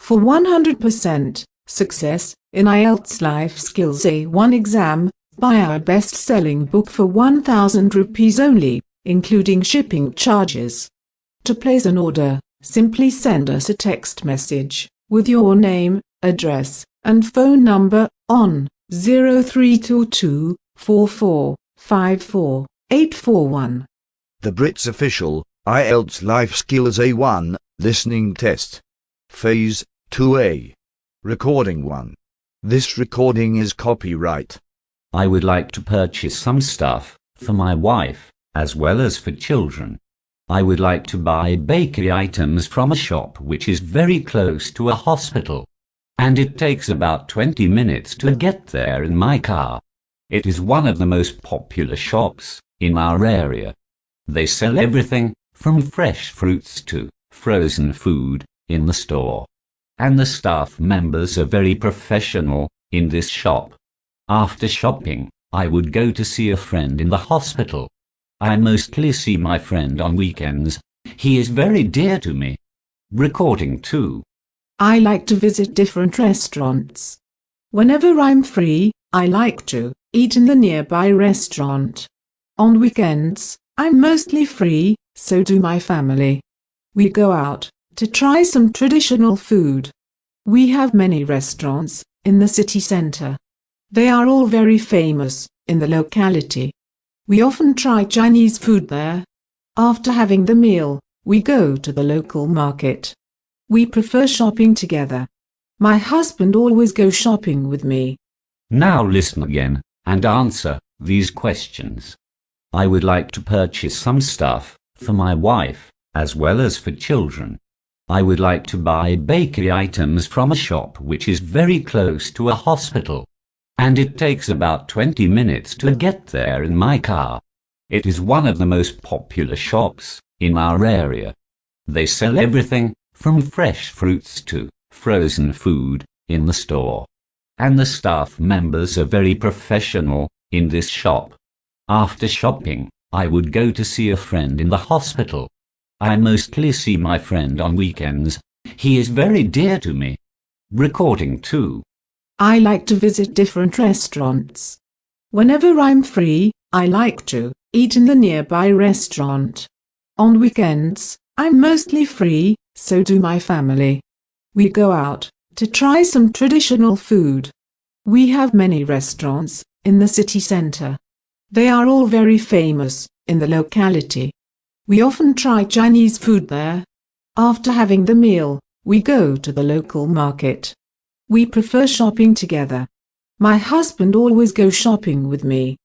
For 100% success in IELTS Life Skills A1 exam, buy our best-selling book for 1,000 rupees only, including shipping charges. To place an order, simply send us a text message with your name, address, and phone number on 0322 4454 841. The Brits Official IELTS Life Skills A1 Listening Test Phase 2A Recording 1. This recording is copyright. I would like to purchase some stuff for my wife, as well as for children. I would like to buy bakery items from a shop which is very close to a hospital, and it takes about 20 minutes to get there in my car. It is one of the most popular shops in our area. They sell everything from fresh fruits to frozen food in the store, and the staff members are very professional in this shop. After shopping, I would go to see a friend in the hospital. I mostly see my friend on weekends. He is very dear to me. Recording 2. I like to visit different restaurants. Whenever I'm free, I like to eat in the nearby restaurant. On weekends, I'm mostly free, so do my family. We go out to try some traditional food. We have many restaurants in the city center. They are all very famous in the locality. We often try Chinese food there. After having the meal, we go to the local market. We prefer shopping together. My husband always goes shopping with me. Now listen again and answer these questions. I would like to purchase some stuff for my wife, as well as for children. I would like to buy bakery items from a shop which is very close to a hospital, and it takes about 20 minutes to get there in my car. It is one of the most popular shops in our area. They sell everything from fresh fruits to frozen food in the store, and the staff members are very professional in this shop. After shopping, I would go to see a friend in the hospital. I mostly see my friend on weekends. He is very dear to me. Recording 2. I like to visit different restaurants. Whenever I'm free, I like to eat in the nearby restaurant. On weekends, I'm mostly free, so do my family. We go out to try some traditional food. We have many restaurants in the city center. They are all very famous in the locality. We often try Chinese food there. After having the meal, we go to the local market. We prefer shopping together. My husband always goes shopping with me.